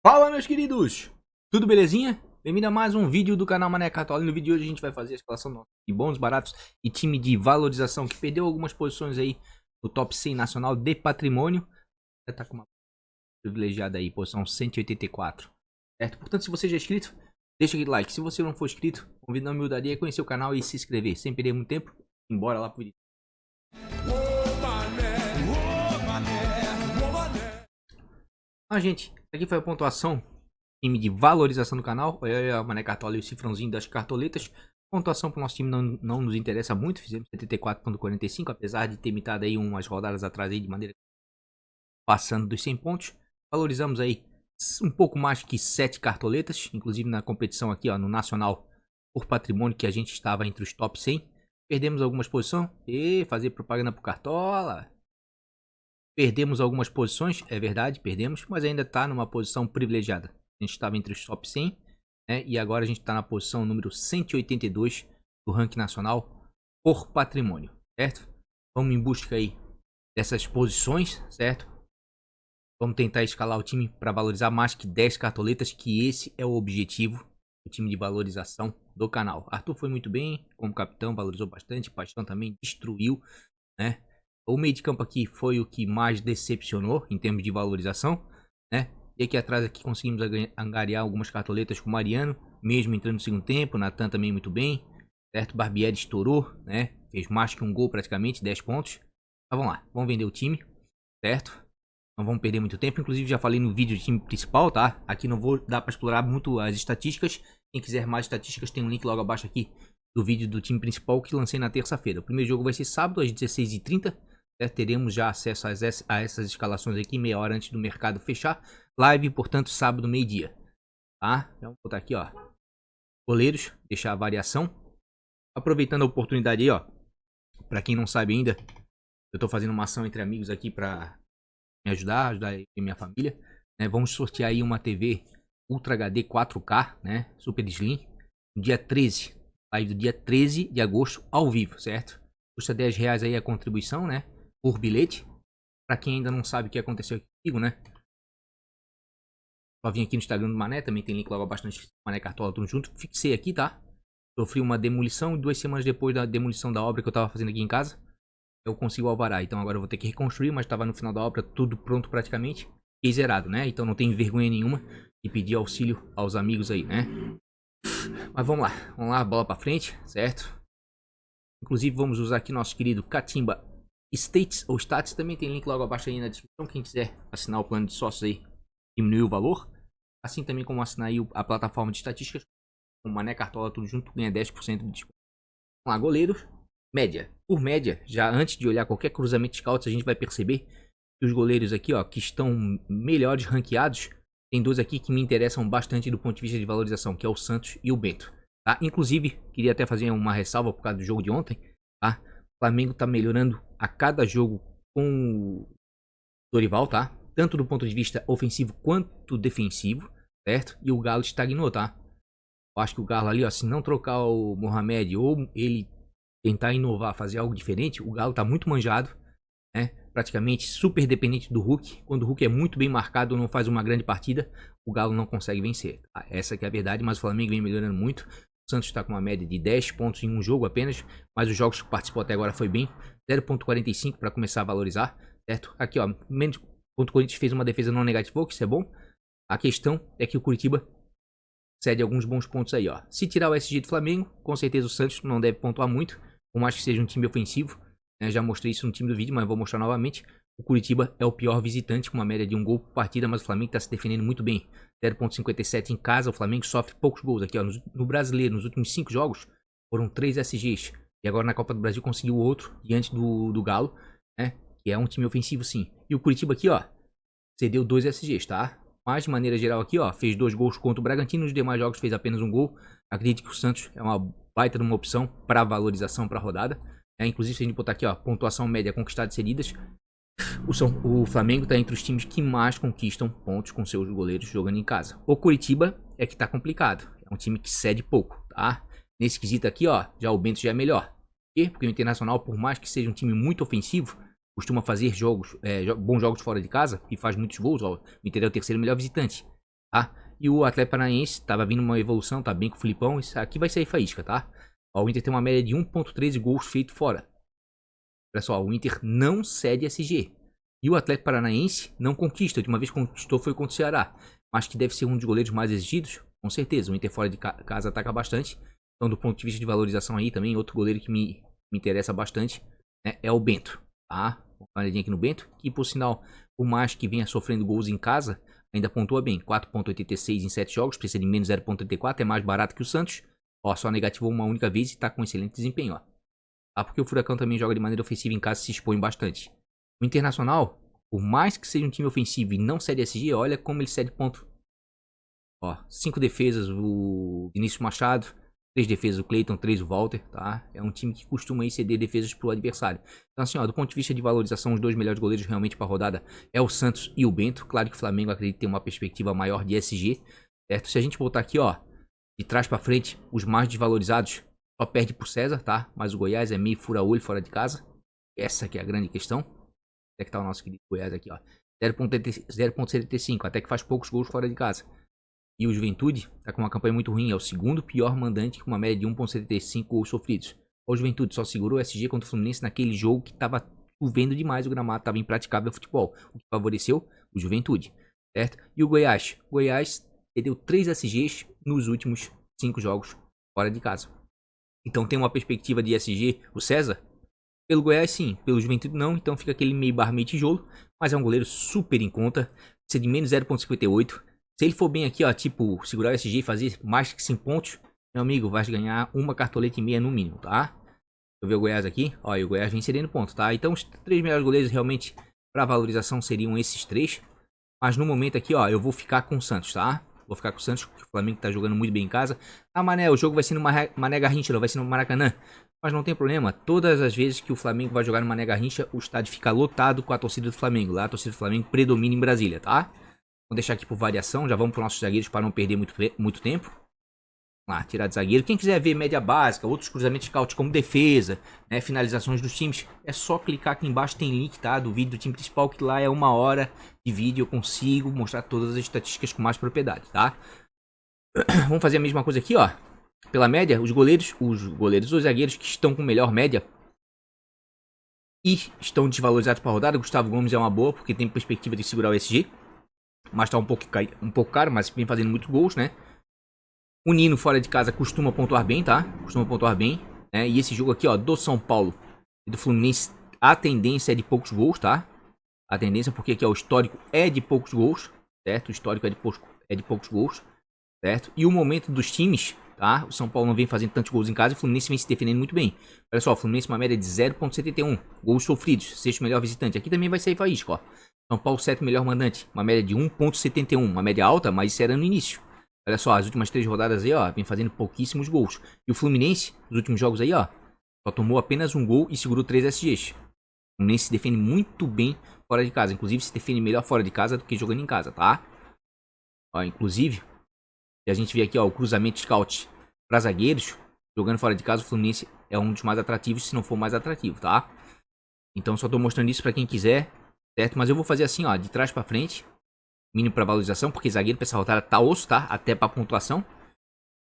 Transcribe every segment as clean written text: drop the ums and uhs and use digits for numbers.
Fala, meus queridos! Tudo belezinha? Bem-vindo a mais um vídeo do canal Mané Cartola. E no vídeo de hoje a gente vai fazer a escalação de bons, baratos e time de valorização que perdeu algumas posições aí no top 100 nacional de patrimônio. Já tá com uma privilegiada aí, posição 184, certo? Portanto, se você já é inscrito, deixa aquele like. Se você não for inscrito, convido a humildade a conhecer o canal e se inscrever. Sem perder muito tempo, embora lá pro vídeo. Gente, aqui foi a pontuação, time de valorização do canal. Eu, a Mané Cartola e o cifrãozinho das cartoletas. Pontuação para o nosso time não nos interessa muito. Fizemos 74,45, apesar de ter imitado aí umas rodadas atrás aí de maneira passando dos 100 pontos. Valorizamos aí um pouco mais que 7 cartoletas, inclusive na competição aqui, ó, no nacional por patrimônio, que a gente estava entre os top 100. Perdemos algumas posições e fazer propaganda pro Cartola. Perdemos algumas posições, é verdade, perdemos, mas ainda está numa posição privilegiada. A gente estava entre os top 100, né, e agora a gente está na posição número 182 do ranking nacional por patrimônio, certo? Vamos em busca aí dessas posições, certo? Vamos tentar escalar o time para valorizar mais que 10 cartoletas, que esse é o objetivo do time de valorização do canal. Arthur foi muito bem como capitão, valorizou bastante, Paixão também destruiu, né? O meio de campo aqui foi o que mais decepcionou em termos de valorização, né? E aqui atrás aqui conseguimos angariar algumas cartoletas com o Mariano, mesmo entrando no segundo tempo. Natan também muito bem, certo? Barbieri estourou, né? Fez mais que um gol praticamente, 10 pontos. Mas vamos lá, vamos vender o time, certo? Não vamos perder muito tempo, inclusive já falei no vídeo do time principal, tá? Aqui não vou dar para explorar muito as estatísticas. Quem quiser mais estatísticas tem um link logo abaixo aqui do vídeo do time principal que lancei na terça-feira. O primeiro jogo vai ser sábado às 16h30. Teremos já acesso a essas escalações aqui meia hora antes do mercado fechar. Live, portanto, sábado, meio-dia. Tá? Então, vou botar aqui, ó. Goleiros, deixar a variação. Aproveitando a oportunidade aí, ó. Pra quem não sabe ainda, eu tô fazendo uma ação entre amigos aqui pra me ajudar aí minha família. Né? Vamos sortear aí uma TV Ultra HD 4K, né? Super Slim. No dia 13. Live do dia 13 de agosto, ao vivo, certo? Custa R$10 aí a contribuição, né? Por bilhete. Pra quem ainda não sabe o que aconteceu aqui comigo, né? Só vim aqui no Instagram do Mané, também tem link logo abaixo no Mané Cartola, tudo junto. Fixei aqui, tá? Sofri uma demolição e 2 semanas depois da demolição da obra que eu tava fazendo aqui em casa, eu consigo alvará. Então agora eu vou ter que reconstruir, mas tava no final da obra, tudo pronto praticamente. E zerado, né? Então não tem vergonha nenhuma de pedir auxílio aos amigos aí, né? Mas vamos lá, bola pra frente, certo? Inclusive vamos usar aqui nosso querido Catimba States ou Stats, também tem link logo abaixo aí na descrição. Quem quiser assinar o plano de sócios aí, diminuir o valor. Assim também como assinar aí a plataforma de estatísticas, com Mané Cartola tudo junto, ganha 10% de desconto. Vamos lá, goleiros. Média. Por média, já antes de olhar qualquer cruzamento de scouts, a gente vai perceber que os goleiros aqui, ó, que estão melhores ranqueados, tem dois aqui que me interessam bastante do ponto de vista de valorização, que é o Santos e o Bento. Tá? Inclusive, queria até fazer uma ressalva por causa do jogo de ontem, tá? O Flamengo tá melhorando a cada jogo com o Dorival, tá? Tanto do ponto de vista ofensivo quanto defensivo, certo? E o Galo estagnou, tá? Eu acho que o Galo ali, ó, se não trocar o Mohamed ou ele tentar inovar, fazer algo diferente, o Galo tá muito manjado, né? Praticamente super dependente do Hulk. Quando o Hulk é muito bem marcado, não faz uma grande partida, o Galo não consegue vencer. Tá? Essa que é a verdade, mas o Flamengo vem melhorando muito. O Santos está com uma média de 10 pontos em um jogo apenas, mas os jogos que participou até agora foi bem. 0,45 para começar a valorizar, certo? Aqui, ó, menos ponto o Corinthians fez uma defesa não negativa, que isso é bom. A questão é que o Curitiba cede alguns bons pontos aí, ó. Se tirar o SG do Flamengo, com certeza o Santos não deve pontuar muito, por mais que seja um time ofensivo. Já mostrei isso no time do vídeo, mas vou mostrar novamente. O Curitiba é o pior visitante, com uma média de um gol por partida, mas o Flamengo está se defendendo muito bem. 0,57 em casa, o Flamengo sofre poucos gols. Aqui, ó, no Brasileiro, nos últimos 5 jogos, foram 3 SGs. E agora na Copa do Brasil conseguiu outro, diante do Galo, né? Que é um time ofensivo sim. E o Curitiba aqui, ó, cedeu 2 SGs, tá? Mas de maneira geral aqui, ó, fez 2 gols contra o Bragantino. Nos demais jogos fez apenas um gol. Acredito que o Santos é uma baita de uma opção para valorização para a rodada. Inclusive, se a gente botar aqui, ó, pontuação média conquistadas e cedidas, o Flamengo está entre os times que mais conquistam pontos com seus goleiros jogando em casa. O Curitiba é que tá complicado. É um time que cede pouco, tá? Nesse quesito aqui, ó, já o Bento já é melhor. Por quê? Porque o Internacional, por mais que seja um time muito ofensivo, costuma fazer bons jogos fora de casa e faz muitos gols. Ó, o Inter é o terceiro melhor visitante. tá? E o Atlético Paranaense tava vindo uma evolução, tá bem com o Filipão. Isso aqui vai sair faísca, tá? Ó, o Inter tem uma média de 1.13 gols feito fora. Olha só, o Inter não cede SG. E o Atlético Paranaense não conquista. A última vez que conquistou foi contra o Ceará. Mas que deve ser um dos goleiros mais exigidos, com certeza. O Inter fora de casa ataca bastante. Então, do ponto de vista de valorização aí, também outro goleiro que me interessa bastante, né, é o Bento, tá? Vou dar uma olhadinha aqui no Bento, que por sinal, por mais que venha sofrendo gols em casa, ainda pontua bem. 4.86 em 7 jogos, precisa de menos 0.34, é mais barato que o Santos. Ó, só negativou uma única vez e tá com excelente desempenho, ó. Ah, porque o Furacão também joga de maneira ofensiva em casa e se expõe bastante. O Internacional, por mais que seja um time ofensivo e não cede SG, olha como ele cede ponto. Ó, 5 defesas o Vinícius Machado, 3 defesas o Cleiton, 3 o Walter, tá? É um time que costuma aí ceder defesas pro adversário. Então assim, ó, do ponto de vista de valorização, os dois melhores goleiros realmente pra rodada é o Santos e o Bento. Claro que o Flamengo acredita ter uma perspectiva maior de SG, certo? Se a gente voltar aqui, ó, de trás pra frente, os mais desvalorizados só perde pro César, tá? Mas o Goiás é meio fura-olho fora de casa. Essa que é a grande questão. Até que tá o nosso querido Goiás aqui, ó. 0.75, até que faz poucos gols fora de casa. E o Juventude tá com uma campanha muito ruim, é o segundo pior mandante com uma média de 1.75 gols sofridos. O Juventude só segurou o SG contra o Fluminense naquele jogo que tava chovendo demais, o gramado tava impraticável futebol, o que favoreceu o Juventude, certo? E o Goiás? O Goiás cedeu 3 SGs nos últimos 5 jogos fora de casa. Então tem uma perspectiva de SG o César? Pelo Goiás sim, pelo Juventude não, então fica aquele meio barra meio tijolo, mas é um goleiro super em conta, precisa de menos 0.58. Se ele for bem aqui, ó, tipo, segurar o SG e fazer mais que 5 pontos, meu amigo, vai ganhar uma cartoleta e meia no mínimo, tá? Deixa eu ver o Goiás aqui. Ó, e o Goiás vem cedendo ponto, tá? Então os 3 melhores goleiros realmente para valorização seriam esses 3. Mas no momento aqui, ó, eu vou ficar com o Santos, tá? Vou ficar com o Santos, porque o Flamengo tá jogando muito bem em casa. Ah, Mané, o jogo vai ser no Mané Garrincha, vai ser no Maracanã. Mas não tem problema, todas as vezes que o Flamengo vai jogar no Mané Garrincha, o estádio fica lotado com a torcida do Flamengo. Lá a torcida do Flamengo predomina em Brasília, tá? Vou deixar aqui por variação, já vamos para os nossos zagueiros para não perder muito tempo. Vamos lá, tirar de zagueiro. Quem quiser ver média básica, outros cruzamentos de scout como defesa, né, finalizações dos times, é só clicar aqui embaixo, tem link, tá? Do vídeo do time principal, que lá é 1 hora de vídeo, eu consigo mostrar todas as estatísticas com mais propriedade, tá? Vamos fazer a mesma coisa aqui, ó. Pela média, os zagueiros que estão com melhor média e estão desvalorizados para a rodada. Gustavo Gomes é uma boa, porque tem perspectiva de segurar o SG. Mas tá um pouco caro, mas vem fazendo muitos gols, né? O Nino fora de casa costuma pontuar bem, tá? Costuma pontuar bem, né? E esse jogo aqui, ó, do São Paulo e do Fluminense, a tendência é de poucos gols, tá? A tendência, porque aqui, ó, o histórico é de poucos gols, certo? O histórico é de poucos gols, certo? E o momento dos times, tá? O São Paulo não vem fazendo tantos gols em casa e o Fluminense vem se defendendo muito bem. Olha só, o Fluminense uma média de 0.71 gols sofridos, sexto melhor visitante. Aqui também vai sair faísca, ó. São Paulo, 7º melhor mandante, uma média de 1.71, uma média alta, mas isso era no início. Olha só, as últimas 3 rodadas aí, ó, vem fazendo pouquíssimos gols. E o Fluminense, nos últimos jogos aí, ó, só tomou apenas 1 gol e segurou 3 SGs. O Fluminense se defende muito bem fora de casa, inclusive se defende melhor fora de casa do que jogando em casa, tá? Ó, inclusive, se a gente vê aqui, ó, o cruzamento scout para zagueiros, jogando fora de casa, o Fluminense é um dos mais atrativos, se não for mais atrativo, tá? Então só tô mostrando isso para quem quiser. Certo? Mas eu vou fazer assim, ó, de trás pra frente. Mínimo pra valorização, porque zagueiro pra essa rodada tá osso, tá? Até pra pontuação.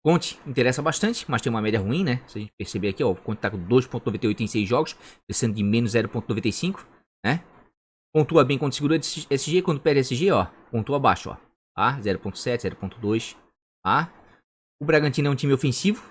Conte interessa bastante, mas tem uma média ruim, né? Se a gente perceber aqui, ó, o Conte tá com 2.98 em 6 jogos, crescendo de menos 0.95, né? Pontua bem quando segura SG, quando perde SG, ó, pontua baixo, ó. Tá? 0.7, 0.2, tá? O Bragantino é um time ofensivo,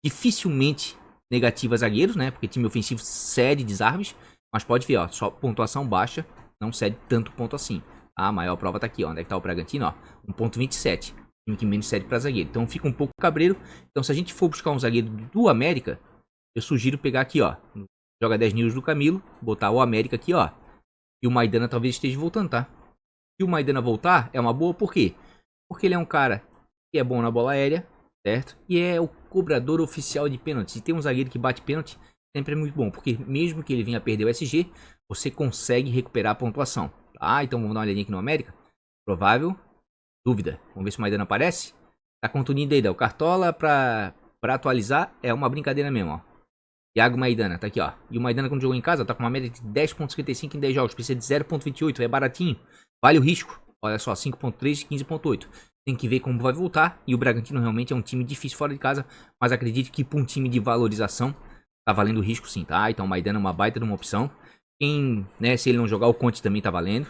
dificilmente negativa zagueiros, né? Porque time ofensivo cede desarmes, mas pode ver, ó, só pontuação baixa. Não cede tanto ponto assim. A maior prova tá aqui, ó. Onde é que tá o Bragantino, ó? 1.27. Time que menos cede pra zagueiro. Então fica um pouco cabreiro. Então se a gente for buscar um zagueiro do América, eu sugiro pegar aqui, ó. Joga 10 news do Camilo. Botar o América aqui, ó. E o Maidana talvez esteja voltando, tá? Se o Maidana voltar, é uma boa. Por quê? Porque ele é um cara que é bom na bola aérea, certo? E é o cobrador oficial de pênalti. Se tem um zagueiro que bate pênalti, sempre é muito bom. Porque mesmo que ele venha a perder o SG, você consegue recuperar a pontuação. Ah, então vamos dar uma olhadinha aqui no América. Provável. Dúvida. Vamos ver se o Maidana aparece. Tá contunindo aí, o Cartola pra atualizar é uma brincadeira mesmo, ó. Iago Maidana, tá aqui, ó. E o Maidana quando jogou em casa, tá com uma média de 10.55 em 10 jogos. Precisa de 0.28, é baratinho. Vale o risco. Olha só, 5.3 e 15.8. Tem que ver como vai voltar. E o Bragantino realmente é um time difícil fora de casa. Mas acredito que para um time de valorização, tá valendo risco sim, tá? Então o Maidana é uma baita de uma opção. Quem, né, se ele não jogar, o Conte também tá valendo.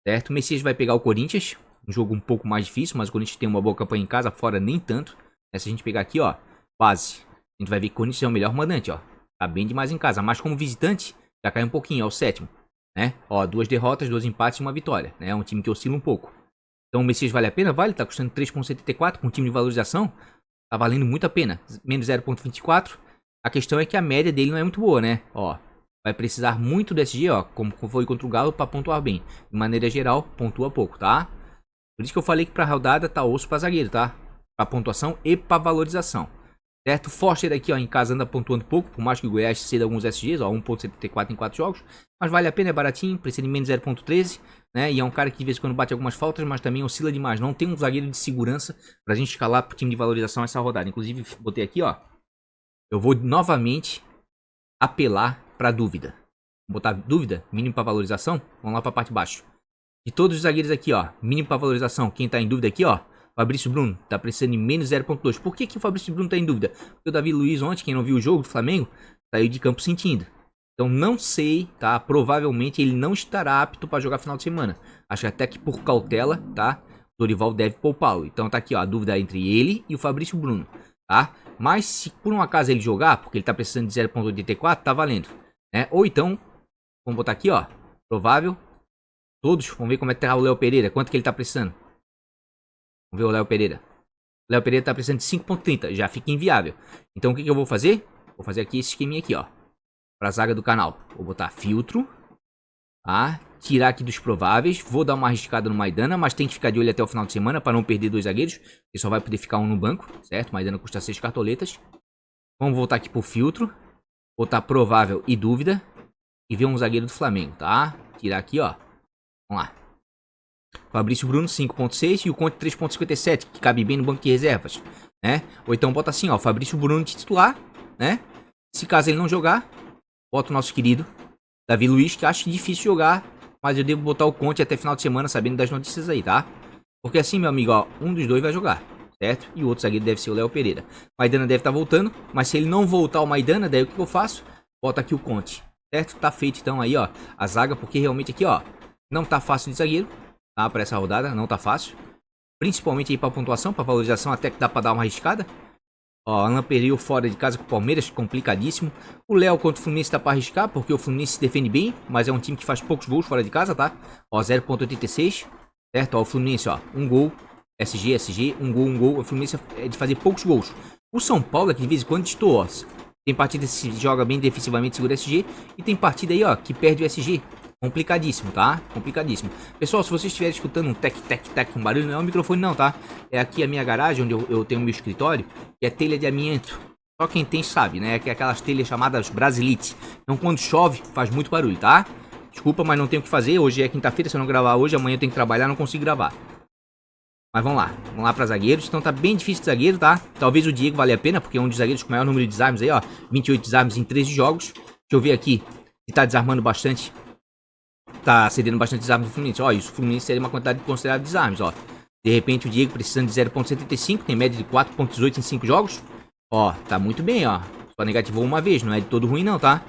Certo? O Messias vai pegar o Corinthians. Um jogo um pouco mais difícil, mas o Corinthians tem uma boa campanha em casa, fora nem tanto. Se a gente pegar aqui, ó, base, a gente vai ver que o Corinthians é o melhor mandante, ó. Tá bem demais em casa, mas como visitante, já cai um pouquinho, é o sétimo, né? Ó, 2 derrotas, 2 empates e 1 vitória, né? É um time que oscila um pouco. Então o Messias vale a pena? Vale, tá custando 3,74 com um time de valorização. Tá valendo muito a pena, menos 0,24. A questão é que a média dele não é muito boa, né? Ó, vai precisar muito do SG, ó, como foi contra o Galo, pra pontuar bem. De maneira geral, pontua pouco, tá? Por isso que eu falei que pra rodada tá osso pra zagueiro, tá? Pra pontuação e pra valorização. Certo? Forster aqui, ó, em casa anda pontuando pouco, por mais que o Goiás ceda alguns SGs, ó, 1,74 em 4 jogos. Mas vale a pena, é baratinho, precisa de menos 0,13, né? E é um cara que de vez em quando bate algumas faltas, mas também oscila demais. Não tem um zagueiro de segurança pra gente escalar pro time de valorização essa rodada. Inclusive, botei aqui, ó. Eu vou novamente apelar pra dúvida. Vou botar dúvida, mínimo pra valorização. Vamos lá pra parte de baixo. De todos os zagueiros aqui, ó, mínimo pra valorização. Quem tá em dúvida aqui, ó, Fabrício Bruno, tá precisando de menos 0,2. Por que o Fabrício Bruno tá em dúvida? Porque o Davi Luiz ontem, quem não viu o jogo do Flamengo, saiu de campo sentindo. Então não sei, tá? Provavelmente ele não estará apto para jogar final de semana. Acho até que por cautela, tá? O Dorival deve poupá-lo. Então tá aqui, ó, a dúvida entre ele e o Fabrício Bruno, tá? Mas se por um acaso ele jogar, porque ele tá precisando de 0,84, tá valendo, né? Ou então, vamos botar aqui, ó, provável, todos, vamos ver como é que tá o Léo Pereira, quanto que ele tá precisando. Vamos ver o Léo Pereira. O Léo Pereira tá precisando de 5,30. Já fica inviável. Então o que eu vou fazer? Vou fazer aqui esse esqueminha aqui, ó. Pra zaga do canal. Vou botar filtro. Tá? Tirar aqui dos prováveis. Vou dar uma arriscada no Maidana. Mas tem que ficar de olho até o final de semana. Pra não perder 2 zagueiros. Porque só vai poder ficar um no banco. Certo? Maidana custa 6 cartoletas. Vamos voltar aqui pro filtro. Botar provável e dúvida. E ver um zagueiro do Flamengo. Tá? Tirar aqui, ó. Vamos lá. Fabrício Bruno 5,6 e o Conte 3,57, que cabe bem no banco de reservas, né? Ou então bota assim, ó, Fabrício Bruno de titular, né? Se caso ele não jogar, bota o nosso querido Davi Luiz, que acho difícil jogar, mas eu devo botar o Conte até final de semana, sabendo das notícias aí, tá? Porque assim, meu amigo, ó, um dos dois vai jogar, certo? E o outro zagueiro deve ser o Léo Pereira. Maidana deve estar voltando, mas se ele não voltar o Maidana, daí o que eu faço? Bota aqui o Conte, certo? Tá feito então aí, ó, a zaga, porque realmente aqui, ó, não tá fácil de zagueiro. Tá, para essa rodada, não tá fácil. Principalmente aí pra pontuação, pra valorização, até que dá pra dar uma arriscada. Ó, Alan Pereira fora de casa com o Palmeiras, complicadíssimo. O Léo contra o Fluminense dá pra arriscar, porque o Fluminense se defende bem, mas é um time que faz poucos gols fora de casa, tá? Ó, 0,86, certo? Ó, o Fluminense, ó, um gol, SG, um gol. O Fluminense é de fazer poucos gols. O São Paulo, que de vez em quando estou, ó, tem partida que se joga bem defensivamente, segura SG, e tem partida aí, ó, que perde o SG. Complicadíssimo, tá? Complicadíssimo. Pessoal, se vocês estiverem escutando um tec, um barulho, não é o microfone não, tá? É aqui a minha garagem, onde eu tenho o meu escritório, que é telha de amianto. Só quem tem sabe, né? Que é aquelas telhas chamadas Brasilite. Então quando chove, faz muito barulho, tá? Desculpa, mas não tenho o que fazer. Hoje é quinta-feira, se eu não gravar hoje, amanhã eu tenho que trabalhar, não consigo gravar. Mas vamos lá pra zagueiros. Então tá bem difícil de zagueiro, tá? Talvez o Diego valha a pena, porque é um dos zagueiros com o maior número de desarmes aí, ó. 28 desarmes em 13 jogos. Deixa eu ver aqui se tá desarmando bastante. Tá cedendo bastante desarme do Fluminense. Ó, isso o Fluminense seria uma quantidade considerável de desarmes, ó. De repente o Diego precisando de 0,75, tem média de 4,18 em 5 jogos. Ó, tá muito bem, ó. Só negativou uma vez, não é de todo ruim não, tá?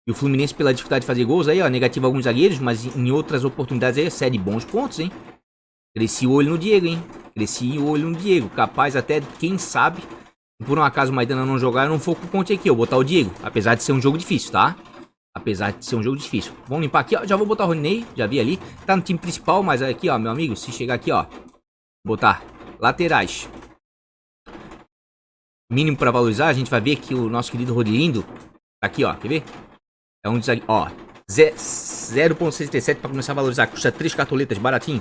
E o Fluminense pela dificuldade de fazer gols aí, ó, negativa alguns zagueiros, mas em outras oportunidades aí cede bons pontos, hein? Cresci o olho no Diego, hein? Cresci o olho no Diego. Capaz até, quem sabe, por um acaso o Maidana não jogar, eu não for com o Conte aqui, eu vou botar o Diego. Apesar de ser um jogo difícil, tá? Apesar de ser um jogo difícil. Vamos limpar aqui, ó. Já vou botar o Rodinei. Já vi ali. Tá no time principal, mas aqui, ó, meu amigo. Se chegar aqui, ó. Botar laterais. Mínimo pra valorizar. A gente vai ver que o nosso querido Rodilindo. Tá aqui, ó. Quer ver? É um desag... Ó. 0,67 pra começar a valorizar. Custa 3 cartoletas, baratinho.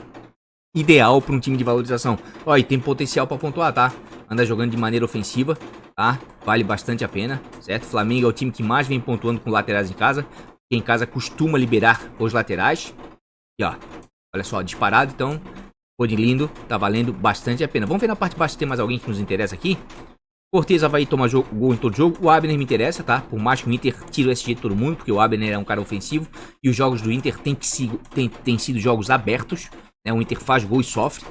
Ideal pra um time de valorização. Ó, e tem potencial pra pontuar, tá? Anda jogando de maneira ofensiva, tá? Vale bastante a pena, certo? Flamengo é o time que mais vem pontuando com laterais em casa. Porque em casa costuma liberar os laterais. E ó, olha só, disparado, então. Rodilindo, tá valendo bastante a pena. Vamos ver na parte de baixo se tem mais alguém que nos interessa aqui. Cortez vai tomar gol em todo jogo. O Abner me interessa, tá? Por mais que o Inter tire o SG de todo mundo, porque o Abner é um cara ofensivo. E os jogos do Inter têm sido jogos abertos, né? O Inter faz gol e sofre.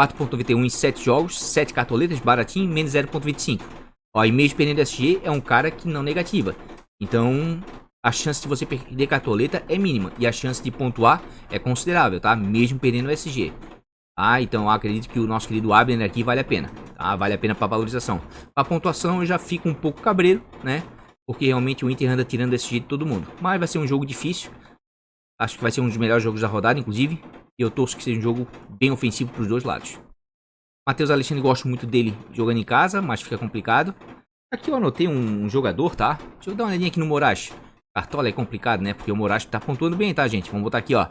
4.91 em 7 jogos, 7 cartoletas, baratinho, menos 0.25. Ó, e mesmo perdendo SG é um cara que não negativa. Então, a chance de você perder cartoleta é mínima. E a chance de pontuar é considerável, tá? Mesmo perdendo SG. Ah, então eu acredito que o nosso querido Abner aqui vale a pena. Tá? Vale a pena para valorização. Para pontuação eu já fico um pouco cabreiro, né? Porque realmente o Inter anda tirando SG de todo mundo. Mas vai ser um jogo difícil. Acho que vai ser um dos melhores jogos da rodada, inclusive. E eu torço que seja um jogo bem ofensivo para os dois lados. Matheus Alexandre, gosto muito dele jogando em casa, mas fica complicado. Aqui eu anotei um jogador, tá? Deixa eu dar uma olhadinha aqui no Moraes. Cartola é complicado, né? Porque o Moraes tá pontuando bem, tá, gente? Vamos botar aqui, ó.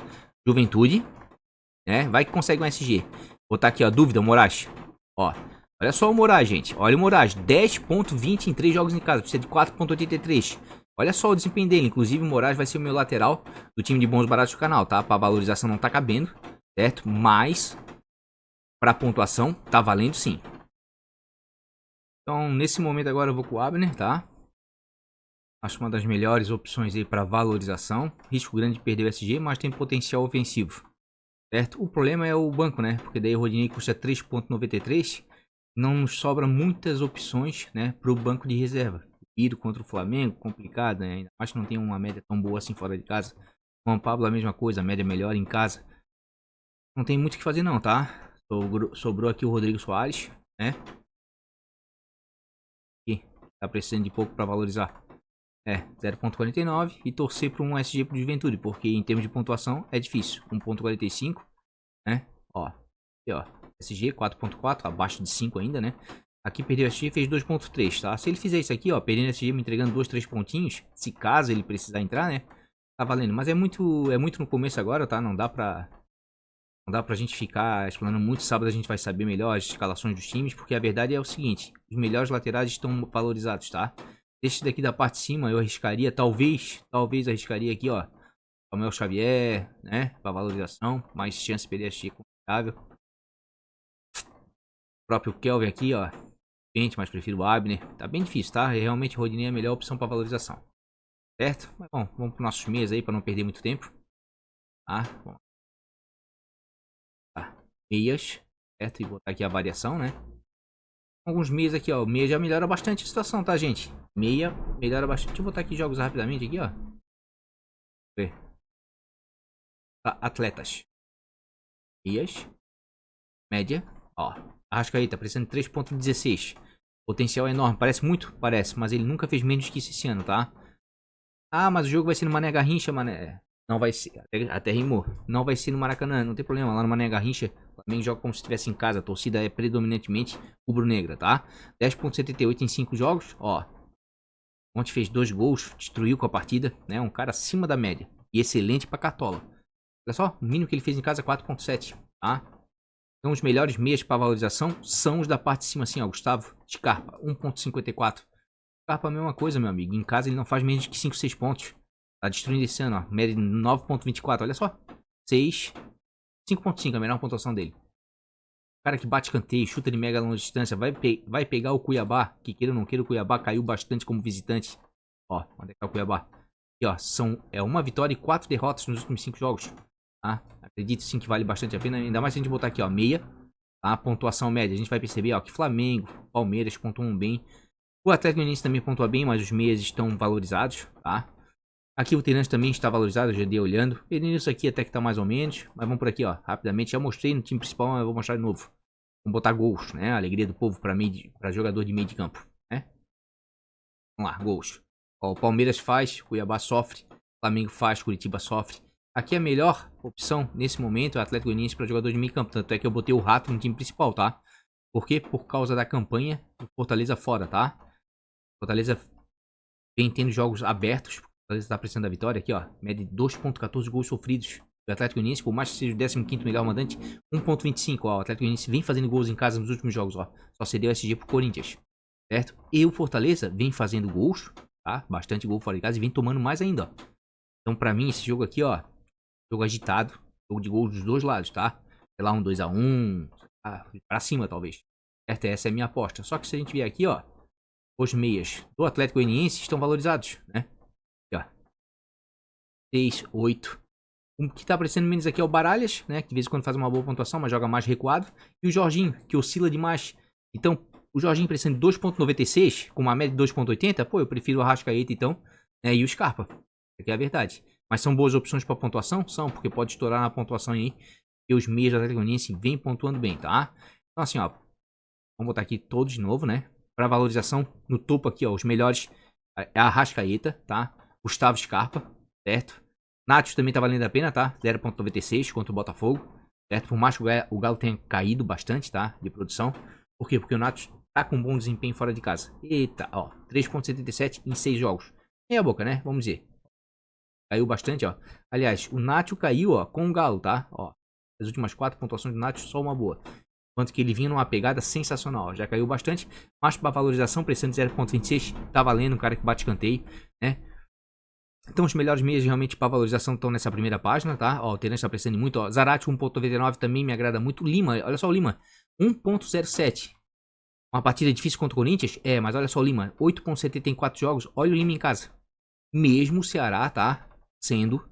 Juventude. Né? Vai que consegue um SG. Vou botar aqui, ó. Dúvida, Moraes. Ó. Olha só o Moraes, gente. Olha o Moraes. 10.20 em 3 jogos em casa. Precisa de 4.83. Olha só o desempenho dele. Inclusive, o Moraes vai ser o meu lateral do time de bons baratos do canal, tá? Pra valorização não tá cabendo, certo? Mas, pra pontuação, tá valendo sim. Então, nesse momento agora eu vou com o Abner, tá? Acho uma das melhores opções aí para valorização. Risco grande de perder o SG, mas tem potencial ofensivo. Certo? O problema é o banco, né? Porque daí o Rodinei custa 3.93. Não nos sobra muitas opções, né? Para o banco de reserva. Ir contra o Flamengo, complicado, né? Ainda mais que não tem uma média tão boa assim fora de casa. Juan Pablo a mesma coisa, a média melhor em casa. Não tem muito o que fazer não, tá? Sobrou aqui o Rodrigo Soares, né? Aqui, tá precisando de pouco para valorizar. 0.49 e torcer para um SG pro Juventude, porque em termos de pontuação é difícil. 1.45, né? Ó, aqui, ó, SG 4.4, abaixo de 5 ainda, né? Aqui perdeu SG e fez 2.3, tá? Se ele fizer isso aqui, ó, perdendo SG, me entregando 2, 3 pontinhos, se caso ele precisar entrar, né? Tá valendo, mas é muito no começo agora, tá? Não dá pra gente ficar explorando muito. Sábado a gente vai saber melhor as escalações dos times, porque a verdade é o seguinte, os melhores laterais estão valorizados, tá? Esse daqui da parte de cima eu arriscaria, talvez arriscaria aqui, ó, Samuel Xavier, né, para valorização, mais chance de perder a Chico confiável. O próprio Kelvin aqui, ó, pente, mas prefiro o Abner. Tá bem difícil, tá? Realmente o Rodinei é a melhor opção para valorização. Certo? Mas bom, vamos para nossos meias aí para não perder muito tempo. Tá? Bom. Tá. Meias, certo? E botar aqui a variação, né? Alguns meias aqui, ó. O meia já melhora bastante a situação, tá, gente? Meia melhora bastante. Deixa eu botar aqui jogos rapidamente aqui, ó. Ver. Tá, atletas. Meias. Média. Ó. Arrascaeta, precisando de 3.16. Potencial é enorme. Parece muito? Parece. Mas ele nunca fez menos que isso esse ano, tá? Ah, mas o jogo vai ser no Mané Garrincha, mané. Não vai ser. Até rimou. Não vai ser no Maracanã. Não tem problema. Lá no Mané Garrincha, o Flamengo joga como se estivesse em casa. A torcida é predominantemente rubro-negra, tá? 10.78 em 5 jogos. Ó. Ontem fez 2 gols. Destruiu com a partida. Né? Um cara acima da média. E excelente pra Cartola. Olha só. O mínimo que ele fez em casa é 4.7. Tá? Então os melhores meias para valorização são os da parte de cima, assim, ó. Gustavo Scarpa, 1.54. Scarpa é a mesma coisa, meu amigo. Em casa ele não faz menos que 5, 6 pontos. Tá destruindo esse ano, ó. Média 9.24, olha só. 6, 5.5, a melhor pontuação dele. O cara que bate canteio, chuta de mega longa distância, vai pegar o Cuiabá. Que queira ou não queira, o Cuiabá caiu bastante como visitante. Ó, onde é que é o Cuiabá? Aqui, ó, é uma vitória e 4 derrotas nos últimos 5 jogos. Tá? Acredito sim que vale bastante a pena. Ainda mais se a gente botar aqui, ó, meia. A pontuação média. A gente vai perceber, ó, que Flamengo, Palmeiras pontuam bem. O Atlético Goianiense também pontua bem, mas os meias estão valorizados, tá? Aqui o Terence também está valorizado, eu já dei olhando. O Edenilson aqui até que tá mais ou menos. Mas vamos por aqui, ó, rapidamente. Já mostrei no time principal, mas eu vou mostrar de novo. Vamos botar gols, né? A alegria do povo para jogador de meio de campo, né? Vamos lá, gols. Ó, o Palmeiras faz, Cuiabá sofre. Flamengo faz, Curitiba sofre. Aqui a melhor opção nesse momento é o Atlético Goianiense para jogador de meio campo. Tanto é que eu botei o Rato no time principal, tá? Por quê? Por causa da campanha do Fortaleza fora, tá? Fortaleza vem tendo jogos abertos. Fortaleza tá precisando da vitória aqui, ó. Média de 2.14 gols sofridos. O Atlético Goianiense, por mais que seja o 15º melhor mandante, 1.25, ó. O Atlético Goianiense vem fazendo gols em casa nos últimos jogos, ó. Só cedeu SG pro Corinthians, certo? E o Fortaleza vem fazendo gols, tá? Bastante gol fora de casa e vem tomando mais ainda, ó. Então, pra mim, esse jogo aqui, ó, jogo agitado, jogo de gols dos dois lados, tá? Sei lá, um 2x1, pra cima, talvez. Certo? Essa é a minha aposta. Só que se a gente vier aqui, ó, os meias do Atlético Goianiense estão valorizados, né? Aqui, ó. 6, 8, O que tá aparecendo menos aqui é o Baralhas, né? Que de vez em quando faz uma boa pontuação, mas joga mais recuado. E o Jorginho, que oscila demais. Então, o Jorginho precisando de 2.96, com uma média de 2.80, pô, eu prefiro o Arrascaeta, então, né? E o Scarpa. Aqui é a verdade. Mas são boas opções para pontuação? São, porque pode estourar na pontuação aí. E os meias do Atlético Goianiense vêm pontuando bem, tá? Então, assim, ó. Vamos botar aqui todos de novo, né? Para valorização, no topo aqui, ó, os melhores é a Arrascaeta, tá? Gustavo Scarpa, certo? Nacho também tá valendo a pena, tá? 0.96 contra o Botafogo, certo? Por mais que o Galo tenha caído bastante, tá? De produção. Por quê? Porque o Nacho tá com um bom desempenho fora de casa. Eita, ó. 3.77 em 6 jogos. Meia boca, né? Vamos ver. Caiu bastante, ó. Aliás, o Nacho caiu, ó, com o Galo, tá? Ó. As últimas 4 pontuações do Nacho, só uma boa. Enquanto que ele vinha numa pegada sensacional. Já caiu bastante. Mas para valorização, precisando de 0.26, tá valendo. Um cara que bate canteio, né? Então os melhores meias realmente para valorização estão nessa primeira página, tá? Ó, o Terence tá precisando muito, ó. Zarate 1.99 também me agrada muito. Lima, olha só o Lima. 1.07. Uma partida difícil contra o Corinthians? É, mas olha só o Lima. 8.74 jogos. Olha o Lima em casa. Mesmo o Ceará, tá? Sendo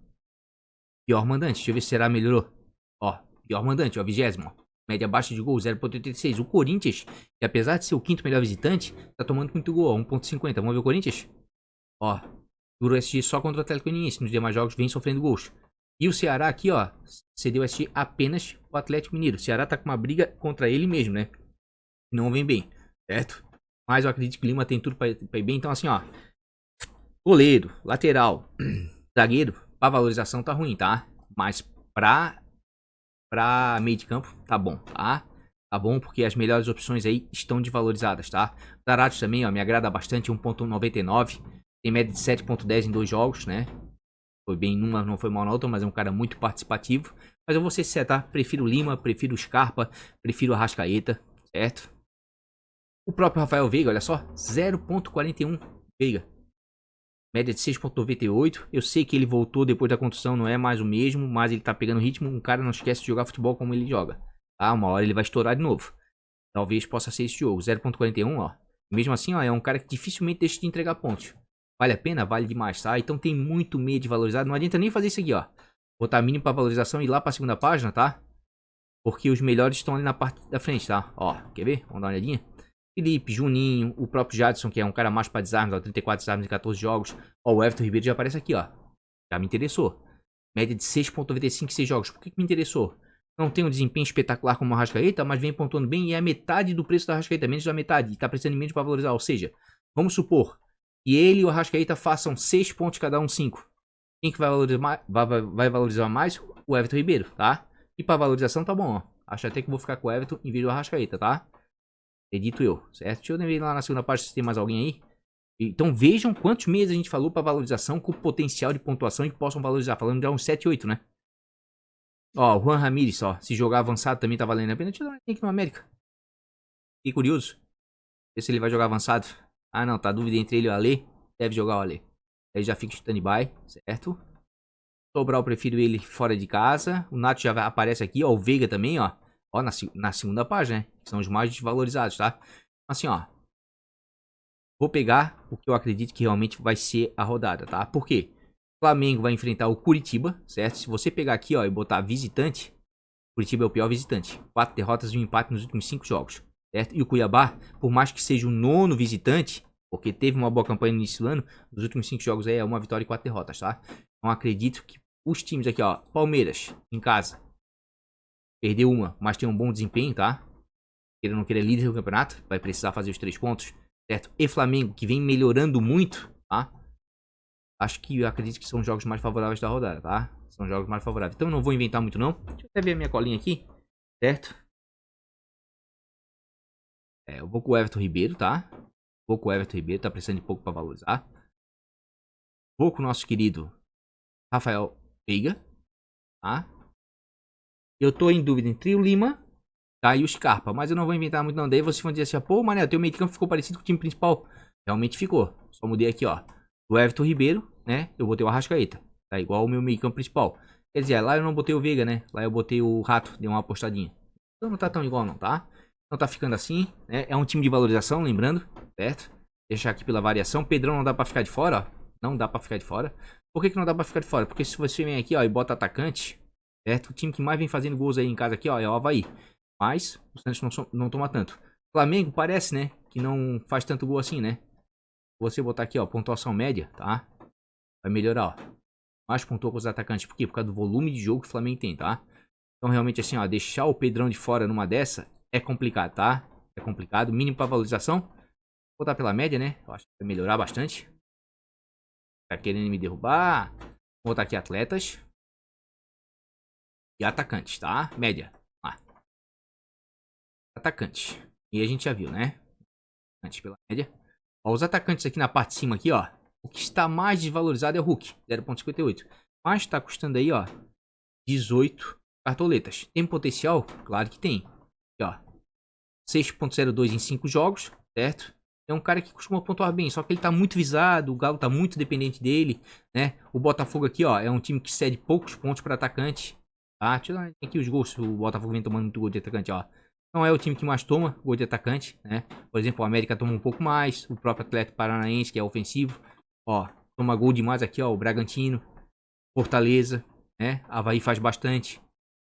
pior mandante. Deixa eu ver se o Ceará melhorou. Ó, pior mandante, ó, 20º. Média baixa de gol, 0.86. O Corinthians, que apesar de ser o quinto melhor visitante, tá tomando muito gol, ó, 1.50. Vamos ver o Corinthians? Ó, o SG só contra o Atlético Goianiense. Nos demais jogos vem sofrendo gols. E o Ceará aqui, ó, cedeu SG apenas o Atlético Mineiro. O Ceará tá com uma briga contra ele mesmo, né? Não vem bem, certo? Mas eu acredito que o Lima tem tudo pra ir bem. Então, assim, ó. Goleiro, lateral, zagueiro, pra valorização tá ruim, tá? Mas pra meio de campo, tá bom, tá? Tá bom, porque as melhores opções aí estão desvalorizadas, tá? Zaratos também, ó, me agrada bastante, 1.99. Tem média de 7.10 em 2 jogos, né? Foi bem numa, não foi mal na outra, mas é um cara muito participativo. Mas eu vou ser sincero, tá? Prefiro o Lima, prefiro o Scarpa, prefiro o Arrascaeta, certo? O próprio Rafael Veiga, olha só, 0.41 Veiga. Média de 6.98. Eu sei que ele voltou depois da contusão, não é mais o mesmo, mas ele tá pegando ritmo. Um cara não esquece de jogar futebol como ele joga. Tá? Uma hora ele vai estourar de novo. Talvez possa ser esse jogo. 0.41, ó. Mesmo assim, ó, é um cara que dificilmente deixa de entregar pontos. Vale a pena? Vale demais, tá? Então tem muito meio de valorizado. Não adianta nem fazer isso aqui, ó. Botar mínimo pra valorização e ir lá pra segunda página, tá? Porque os melhores estão ali na parte da frente, tá? Ó, quer ver? Vamos dar uma olhadinha. Felipe, Juninho, o próprio Jadson, que é um cara mais para desarmes, ó, 34 desarmes em 14 jogos. Ó, o Everton Ribeiro já aparece aqui, ó. Já me interessou. Média de 6.95 em 6 jogos. Por que me interessou? Não tem um desempenho espetacular como o Arrascaeta, mas vem pontuando bem e é a metade do preço do Arrascaeta, menos da metade. E tá precisando de menos para valorizar. Ou seja, vamos supor que ele e o Arrascaeta façam 6 pontos cada um, 5. Quem que vai valorizar mais? O Everton Ribeiro, tá? E para valorização tá bom, ó. Acho até que vou ficar com o Everton em vez do Arrascaeta, tá? Acredito eu, certo? Deixa eu ver lá na segunda página se tem mais alguém aí. Então vejam quantos meias a gente falou para valorização com potencial de pontuação e que possam valorizar. Falando de uns 7, 8, né? Ó, o Juan Ramírez, ó. Se jogar avançado também tá valendo a pena. Deixa eu dar uma aqui no América. Fiquei curioso. Ver se ele vai jogar avançado. Ah, não. Tá dúvida entre ele e o Ale. Deve jogar o Ale. Aí já fica stand-by, certo? Sobral, eu prefiro ele fora de casa. O Nacho já aparece aqui, ó. O Veiga também, ó. Ó, na segunda página, né? Que são os mais desvalorizados, tá? Assim, ó. Vou pegar o que eu acredito que realmente vai ser a rodada, tá? Por quê? O Flamengo vai enfrentar o Curitiba, certo? Se você pegar aqui, ó, e botar visitante, Curitiba é o pior visitante. 4 derrotas e um empate nos últimos 5 jogos, certo? E o Cuiabá, por mais que seja o 9º visitante, porque teve uma boa campanha no início do ano, nos últimos 5 jogos aí é uma vitória e 4 derrotas, tá? Então acredito que os times aqui, ó, Palmeiras, em casa, perdeu uma, mas tem um bom desempenho, tá? Queira ou não queira, líder do campeonato, vai precisar fazer os 3 pontos, certo? E Flamengo, que vem melhorando muito, tá? Acho que eu acredito que são os jogos mais favoráveis da rodada, tá? São jogos mais favoráveis. Então eu não vou inventar muito, não. Deixa eu até ver a minha colinha aqui, certo? É, eu vou com o Everton Ribeiro, tá? Vou com o Everton Ribeiro, tá precisando de pouco pra valorizar. Vou com o nosso querido Rafael Veiga, tá? Eu tô em dúvida entre o Lima, tá? E o Scarpa, mas eu não vou inventar muito, não. Daí vocês vão dizer assim, pô, mané, o teu meio de campo ficou parecido com o time principal. Realmente ficou. Só mudei aqui, ó. O Everton Ribeiro, né? Eu botei o Arrascaeta. Tá igual o meu meio campo principal. Quer dizer, lá eu não botei o Veiga, né? Lá eu botei o Rato, dei uma apostadinha. Então não tá tão igual não, tá? Então tá ficando assim, né? É um time de valorização, lembrando, certo? Deixar aqui pela variação. Pedrão não dá pra ficar de fora, ó. Não dá pra ficar de fora. Por que não dá pra ficar de fora? Porque se você vem aqui, ó, e bota atacante, certo? O time que mais vem fazendo gols aí em casa aqui, ó, é o Avaí. Mas o Santos não toma tanto. Flamengo parece, né, que não faz tanto gol assim, né? Você botar aqui, ó, pontuação média, tá? Vai melhorar, ó. Mais pontuou com os atacantes. Por quê? Por causa do volume de jogo que o Flamengo tem, tá? Então, realmente, assim, ó, deixar o Pedrão de fora numa dessa é complicado, tá? É complicado. Mínimo pra valorização. Vou botar pela média, né? Eu acho que vai melhorar bastante. Tá querendo me derrubar. Vou botar aqui atletas. E atacantes, tá? Média. Lá. Atacantes. E a gente já viu, né? Atacantes pela média. Ó, os atacantes aqui na parte de cima aqui, ó. O que está mais desvalorizado é o Hulk. 0,58. Mas tá custando aí, ó. 18 cartoletas. Tem potencial? Claro que tem. Aqui, ó. 6,02 em 5 jogos, certo? É um cara que costuma pontuar bem, só que ele tá muito visado, o Galo tá muito dependente dele, né? O Botafogo aqui, ó, é um time que cede poucos pontos para atacante, tá? Deixa eu dar aqui os gols, o Botafogo vem tomando muito gol de atacante, ó. Não é o time que mais toma gol de atacante, né? Por exemplo, o América toma um pouco mais, o próprio Atlético Paranaense, que é ofensivo, ó, toma gol demais aqui, ó, o Bragantino, Fortaleza, né? Avaí faz bastante.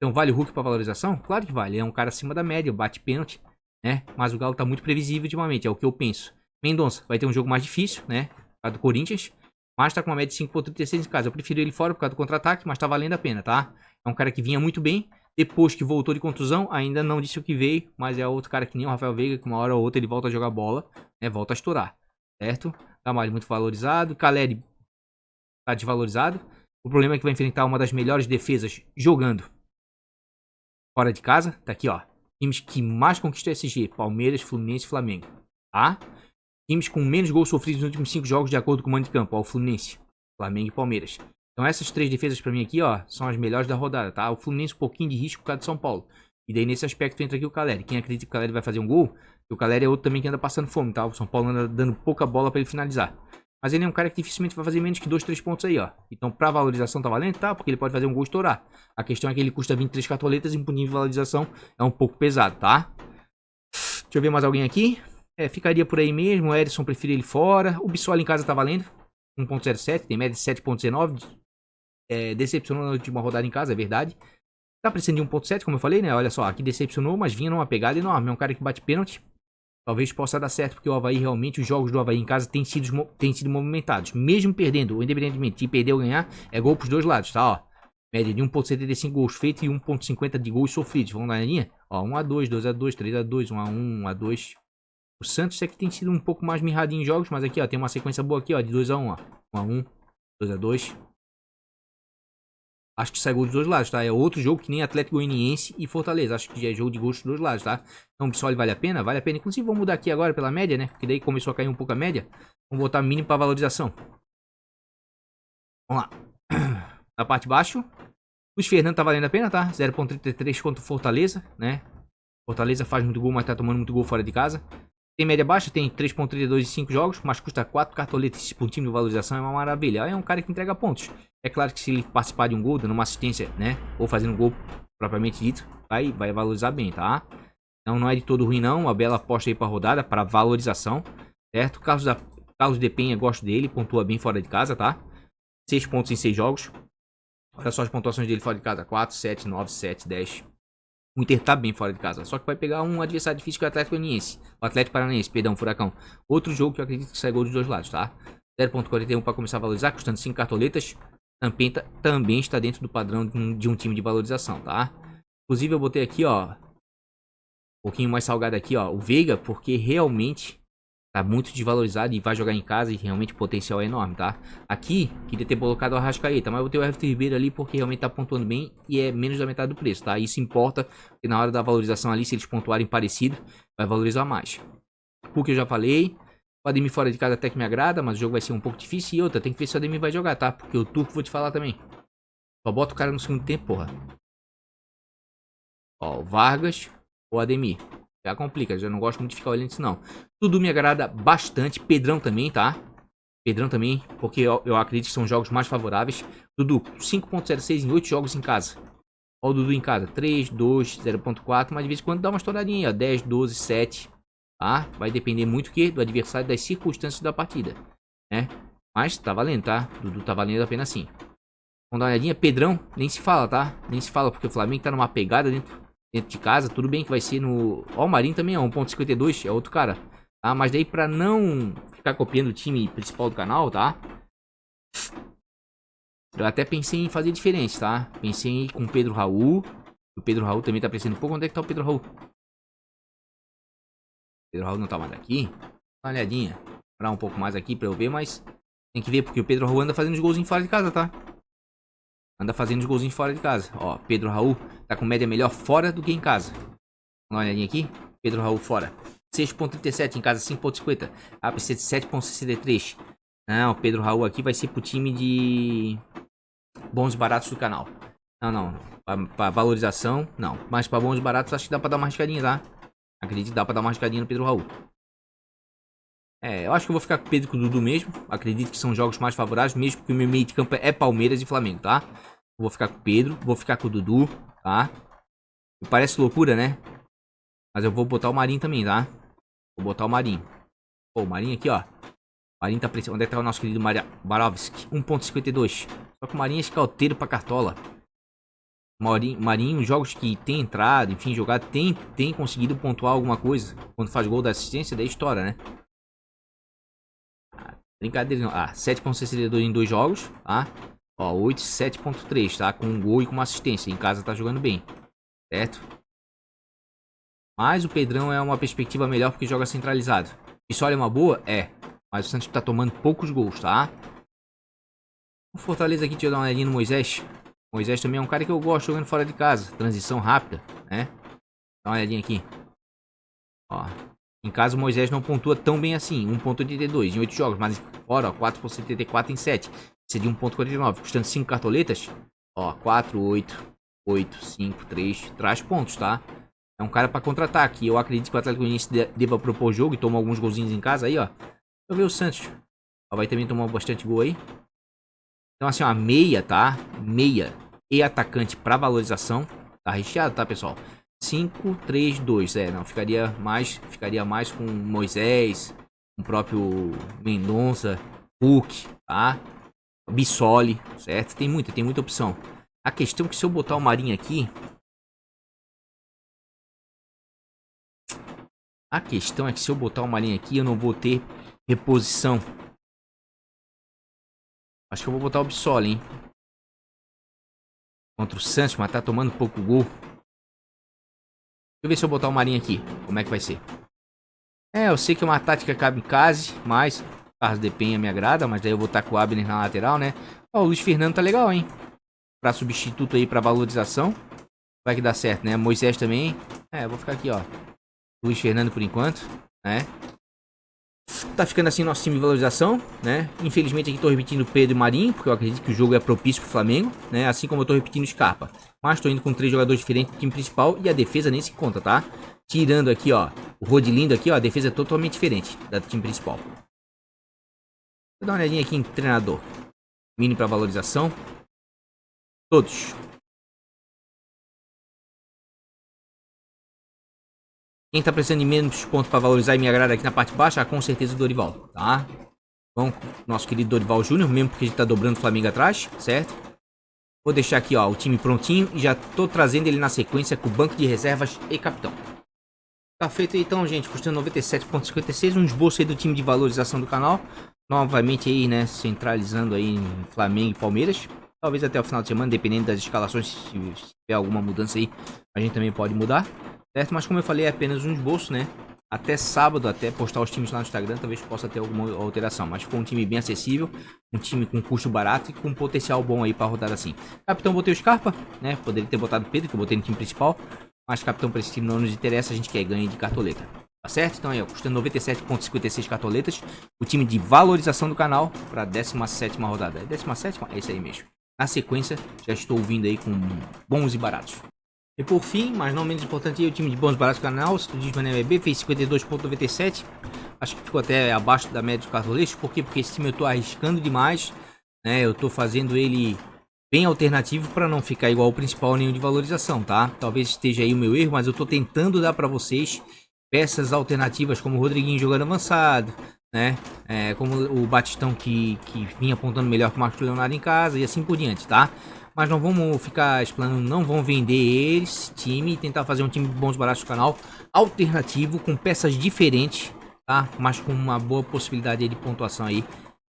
Então vale o Hulk para valorização? Claro que vale, é um cara acima da média, bate pênalti, né? Mas o Galo tá muito previsível ultimamente, é o que eu penso. Mendonça vai ter um jogo mais difícil, né? Por causa do Corinthians. Mas tá com uma média de 5,36 em casa. Eu prefiro ele fora por causa do contra-ataque, mas tá valendo a pena, tá? É um cara que vinha muito bem. Depois que voltou de contusão, ainda não disse o que veio. Mas é outro cara que nem o Rafael Veiga, que uma hora ou outra ele volta a jogar bola, né? Volta a estourar, certo? Gamalho muito valorizado. Caleri tá desvalorizado. O problema é que vai enfrentar uma das melhores defesas jogando fora de casa. Tá aqui, ó. Times que mais conquistou SG, Palmeiras, Fluminense e Flamengo, tá? Times com menos gols sofridos nos últimos 5 jogos de acordo com o mando de campo, ó, o Fluminense, Flamengo e Palmeiras. Então essas 3 defesas pra mim aqui, ó, são as melhores da rodada, tá? O Fluminense um pouquinho de risco por causa de São Paulo. E daí nesse aspecto entra aqui o Caleri. Quem acredita que o Caleri vai fazer um gol, o Caleri é outro também que anda passando fome, tá? O São Paulo anda dando pouca bola pra ele finalizar. Mas ele é um cara que dificilmente vai fazer menos que 2, 3 pontos aí, ó. Então, pra valorização tá valendo? Tá, porque ele pode fazer um gol e estourar. A questão é que ele custa 23 cartoletas e um pontinho de valorização é um pouco pesado, tá? Deixa eu ver mais alguém aqui. Ficaria por aí mesmo. O Edson prefere ele fora. O Bissoli em casa tá valendo. 1,07, tem média de 7,19. Decepcionou na última rodada em casa, é verdade. Tá precisando de 1,7, como eu falei, né? Olha só, aqui decepcionou, mas vinha numa pegada enorme. É um cara que bate pênalti. Talvez possa dar certo, porque o Avaí realmente, os jogos do Avaí em casa têm sido movimentados. Mesmo perdendo, ou independentemente de perder ou ganhar, é gol pros dois lados, tá? Ó, média de 1,75 gols feitos e 1,50 de gols sofridos. Vamos na linha? Ó, 1x2, 2x2, 3x2, 1x1, 1x2. O Santos é que tem sido um pouco mais mirradinho em jogos, mas aqui, ó, tem uma sequência boa aqui, ó, de 2x1, ó. 1x1, 2x2. Acho que sai gol dos dois lados, tá? É outro jogo que nem Atlético Goianiense e Fortaleza. Acho que é jogo de gols dos dois lados, tá? Então o Bissoli vale a pena? Vale a pena. Inclusive, vamos mudar aqui agora pela média, né? Porque daí começou a cair um pouco a média. Vamos botar mínimo para valorização. Vamos lá. Na parte de baixo, Luiz Fernando tá valendo a pena, tá? 0,33 contra o Fortaleza, né? Fortaleza faz muito gol, mas tá tomando muito gol fora de casa. Tem média baixa, tem 3,32 em 5 jogos, mas custa 4 cartoletas por time de valorização, é uma maravilha. É um cara que entrega pontos. É claro que se ele participar de um gol, dando uma assistência, né? Ou fazendo um gol propriamente dito, vai valorizar bem, tá? Então não é de todo ruim não, uma bela aposta aí pra rodada, para valorização, certo? Carlos de Penha, gosto dele, pontua bem fora de casa, tá? 6 pontos em 6 jogos. Olha só as pontuações dele fora de casa, 4, 7, 9, 7, 10. O Inter tá bem fora de casa, só que vai pegar um adversário difícil que é o Atlético Goianiense. O Atlético Paranaense, perdão, Furacão. Outro jogo que eu acredito que sai gol dos dois lados, tá? 0,41 para começar a valorizar, custando 5 cartoletas. Também está dentro do padrão de um time de valorização, tá? Inclusive eu botei aqui, ó, um pouquinho mais salgado aqui, ó, o Veiga, porque realmente tá muito desvalorizado e vai jogar em casa e realmente o potencial é enorme, tá? Aqui, queria ter colocado o Arrascaeta, mas eu botei o Everton Ribeiro ali porque realmente tá pontuando bem e é menos da metade do preço, tá? Isso importa, porque na hora da valorização ali, se eles pontuarem parecido, vai valorizar mais. O que eu já falei, o Ademir fora de casa até que me agrada, mas o jogo vai ser um pouco difícil. E outra, tem que ver se o Ademir vai jogar, tá? Porque o Turco, vou te falar também. Só bota o cara no segundo tempo, porra. Ó, o Vargas ou o Ademir. Já complica, já não gosto muito de ficar olhando isso não. Dudu me agrada bastante. Pedrão também, tá? Pedrão também, porque eu acredito que são jogos mais favoráveis. Dudu, 5,06 em 8 jogos em casa. Ó o Dudu em casa, 3, 2, 0,4. Mas de vez em quando dá uma estouradinha aí, ó. 10, 12, 7. Tá? Vai depender muito do adversário, das circunstâncias da partida, né? Mas tá valendo, tá? Dudu tá valendo a pena sim. Vamos dar uma olhadinha. Pedrão, nem se fala, tá? Nem se fala porque o Flamengo tá numa pegada dentro de casa. Tudo bem que vai ser no... Ó, o Marinho também é 1.52, é outro cara. Tá? Mas daí pra não ficar copiando o time principal do canal, tá? Eu até pensei em fazer diferente, tá? Pensei em ir com o Pedro Raul. O Pedro Raul também tá precisando um pouco. Onde é que tá o Pedro Raul? O Pedro Raul não tá mais aqui. Dá uma olhadinha. Vou parar um pouco mais aqui pra eu ver, mas... Tem que ver porque o Pedro Raul anda fazendo os golzinhos fora de casa, tá? Anda fazendo os golzinhos fora de casa. Ó, Pedro Raul tá com média melhor fora do que em casa. Dá uma olhadinha aqui. Pedro Raul fora. 6.37, em casa 5.50. APC de 7.63. Não, Pedro Raul aqui vai ser pro time de bons e baratos do canal. Não. Pra valorização, não. Mas pra bons e baratos acho que dá pra dar uma arriscadinha, tá? Acredito que dá pra dar uma arriscadinha no Pedro Raul. É, eu acho que eu vou ficar com o Pedro e com o Dudu mesmo. Acredito que são jogos mais favoráveis, mesmo porque o meu meio de campo é Palmeiras e Flamengo, tá? Vou ficar com o Pedro, vou ficar com o Dudu, tá? Parece loucura, né? Mas eu vou botar o Marinho também, tá? Vou botar o Marinho. Pô, o Marinho aqui, ó. O Marinho tá precisando. Onde é que tá o nosso querido Barovski? 1.52. Só que o Marinho é escalteiro pra cartola. Marinho, jogos que tem entrado, enfim, jogado, tem conseguido pontuar alguma coisa. Quando faz gol da assistência, daí estoura, né? Brincadeira não. Ah, 7.62 em 2 jogos, tá? Ó, 8, 7.3, tá? Com um gol e com uma assistência. Em casa tá jogando bem, certo? Mas o Pedrão é uma perspectiva melhor porque joga centralizado. Isso olha uma boa? É. Mas o Santos tá tomando poucos gols, tá? O Fortaleza aqui, deixa eu dar uma olhadinha no Moisés. O Moisés também é um cara que eu gosto jogando fora de casa. Transição rápida, né? Dá uma olhadinha aqui. Ó. Em casa o Moisés não pontua tão bem assim. 1.82 em 8 jogos. Mas fora, ó, 4.74 em 7. Seria 1.49. Custando 5 cartoletas. Ó, 4, 8, 8, 5, 3. Traz pontos, tá? É um cara pra contratar-ataque. Eu acredito que o Atlético Goianiense deva propor o jogo e tomar alguns golzinhos em casa aí, ó. Deixa eu ver o Santos. Ó, vai também tomar bastante gol aí. Então assim, ó, meia, tá? Meia e atacante pra valorização. Tá recheado, tá, pessoal? 5, 3, 2. É, não, ficaria mais com Moisés, com o próprio Mendonça, Hulk, tá? Bissoli, certo? Tem muita opção. A questão é que se eu botar o Marinho aqui... A questão é que se eu botar o Marinho aqui, eu não vou ter reposição. Acho que eu vou botar o Bissoli, hein? Contra o Santos, mas tá tomando pouco gol. Deixa eu ver se eu botar o Marinho aqui. Como é que vai ser? É, eu sei que é uma tática kamikaze, mas o Carlos de Penha me agrada, mas daí eu vou estar com o Abner na lateral, né? Ó, o Luiz Fernando tá legal, hein? Pra substituto aí, pra valorização. Vai que dá certo, né? Moisés também. É, eu vou ficar aqui, ó. Luiz Fernando por enquanto, né? Tá ficando assim nosso time de valorização, né? Infelizmente aqui tô repetindo Pedro e Marinho, porque eu acredito que o jogo é propício pro Flamengo, né? Assim como eu tô repetindo Scarpa. Mas tô indo com 3 jogadores diferentes do time principal e a defesa nem se conta, tá? Tirando aqui, ó, o Rodilindo aqui, ó, a defesa é totalmente diferente da do time principal. Vou dar uma olhadinha aqui em treinador. Mini pra valorização. Todos. Quem tá precisando de menos pontos para valorizar e me agrada aqui na parte baixa, com certeza o Dorival, tá? Vamos com o nosso querido Dorival Júnior, mesmo porque a gente tá dobrando o Flamengo atrás, certo? Vou deixar aqui, ó, o time prontinho e já tô trazendo ele na sequência com o banco de reservas e capitão. Tá feito aí, então, gente, custando 97.56, um esboço aí do time de valorização do canal. Novamente aí, né, centralizando aí em Flamengo e Palmeiras. Talvez até o final de semana, dependendo das escalações, se tiver alguma mudança aí, a gente também pode mudar. Certo? Mas como eu falei, é apenas um esboço, né? Até sábado, até postar os times lá no Instagram, talvez possa ter alguma alteração. Mas ficou um time bem acessível, um time com custo barato e com um potencial bom aí pra rodar assim. Capitão, botei o Scarpa, né? Poderia ter botado o Pedro, que eu botei no time principal. Mas capitão pra esse time não nos interessa, a gente quer ganho de cartoleta. Tá certo? Então aí, ó, custando 97.56 cartoletas. O time de valorização do canal pra 17ª rodada. É 17ª? É isso aí mesmo. Na sequência, já estou vindo aí com bons e baratos. E por fim, mas não menos importante, o time de bons baratos do canal, se tu diz na MB, fez 52.97. Acho que ficou até abaixo da média dos cartoletes. Por quê? Porque esse time eu tô arriscando demais, né? Eu tô fazendo ele bem alternativo para não ficar igual o principal nenhum de valorização, tá? Talvez esteja aí o meu erro, mas eu tô tentando dar para vocês peças alternativas como o Rodriguinho jogando avançado, né? Como o Batistão que vinha apontando melhor que o Marcos Leonardo em casa e assim por diante, tá? Mas não vamos ficar explanando, não vão vender esse time e tentar fazer um time de bons baratos do canal alternativo, com peças diferentes, tá? Mas com uma boa possibilidade de pontuação aí,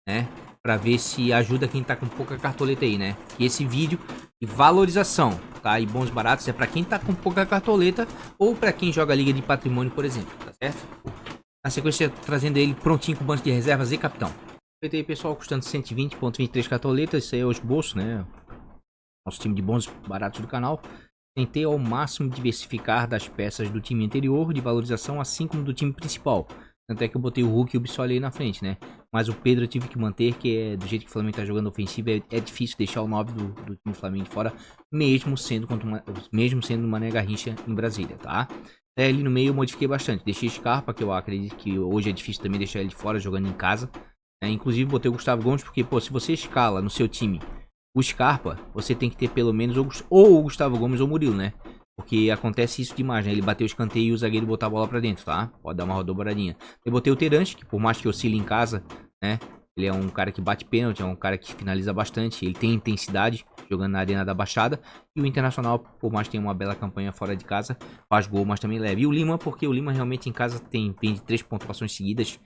né? Pra ver se ajuda quem tá com pouca cartoleta aí, né? E esse vídeo de valorização, tá? E bons baratos é pra quem tá com pouca cartoleta ou pra quem joga Liga de Patrimônio, por exemplo, tá certo? Na sequência, trazendo ele prontinho com o banco de reservas e capitão. Feito aí, pessoal, custando 120,23 cartoletas. Isso aí é os bolsos, né? Nosso time de bons baratos do canal. Tentei ao máximo diversificar das peças do time anterior de valorização, assim como do time principal. Tanto é que eu botei o Hulk e o Bissoli aí na frente, né? Mas o Pedro eu tive que manter, que é do jeito que o Flamengo tá jogando ofensivo, é difícil deixar o 9 do time do Flamengo de fora, mesmo sendo uma Mané Garrincha em Brasília, tá? Ali no meio eu modifiquei bastante. Deixei Scarpa, que eu acredito que hoje é difícil também deixar ele de fora jogando em casa. Inclusive botei o Gustavo Gomes, porque, pô, se você escala no seu time o Scarpa, você tem que ter pelo menos ou o Gustavo Gomes ou o Murilo, né? Porque acontece isso demais, né? Ele bateu o escanteio e o zagueiro botar a bola pra dentro, tá? Pode dar uma dobradinha. Eu botei o Terence, que por mais que oscile em casa, né? Ele é um cara que bate pênalti, é um cara que finaliza bastante. Ele tem intensidade jogando na Arena da Baixada. E o Internacional, por mais que tenha uma bela campanha fora de casa, faz gol, mas também leva. E o Lima, porque o Lima realmente em casa vem de 3 pontuações seguidas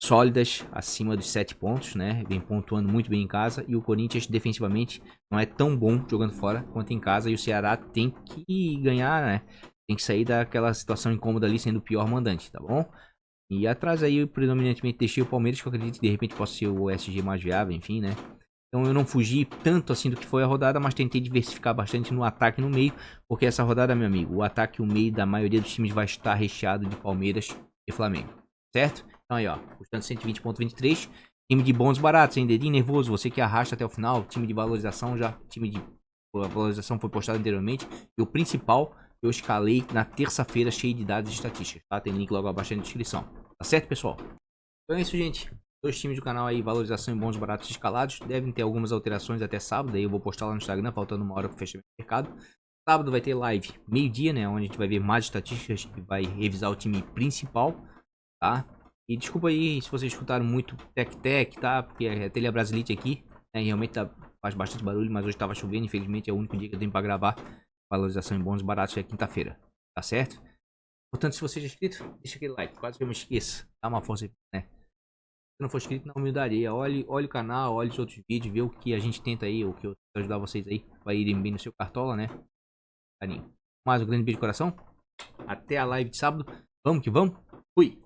sólidas, acima dos 7 pontos, né? Vem pontuando muito bem em casa. E o Corinthians, defensivamente, não é tão bom jogando fora quanto em casa. E o Ceará tem que ganhar, né? Tem que sair daquela situação incômoda ali, sendo o pior mandante, tá bom? E atrás aí, eu predominantemente deixei o Palmeiras, que eu acredito que de repente possa ser o SG mais viável, enfim, né? Então eu não fugi tanto assim do que foi a rodada, mas tentei diversificar bastante no ataque e no meio, porque essa rodada, meu amigo, o ataque e o meio da maioria dos times vai estar recheado de Palmeiras e Flamengo, certo? Então aí, ó, custando 120,23, time de bons baratos, hein? Dedinho nervoso, você que arrasta até o final, time de valorização já, a valorização foi postada anteriormente, e o principal eu escalei na terça-feira cheio de dados e estatísticas, tá? Tem link logo abaixo na descrição, tá certo, pessoal? Então é isso, gente. Dois times do canal aí, valorização e bons baratos escalados. Devem ter algumas alterações até sábado. Aí eu vou postar lá no Instagram, faltando uma hora pro fechamento do mercado. Sábado vai ter live meio-dia, né? Onde a gente vai ver mais estatísticas e vai revisar o time principal, tá? E desculpa aí se vocês escutaram muito tec-tec, tá? Porque a telha Brasilite aqui, né? Realmente faz bastante barulho, mas hoje tava chovendo. Infelizmente é o único dia que eu tenho pra gravar. Valorização em bons baratos é quinta-feira, tá certo? Portanto, se você já é inscrito, deixa aquele like. Quase que eu me esqueça. Dá uma força, né? Se não for inscrito, na humildade, olhe o canal, olhe os outros vídeos, vê o que a gente tenta aí, o que eu tento ajudar vocês aí, vai irem bem no seu cartola, né? Carinho. Mais um grande beijo de coração. Até a live de sábado. Vamos que vamos. Fui.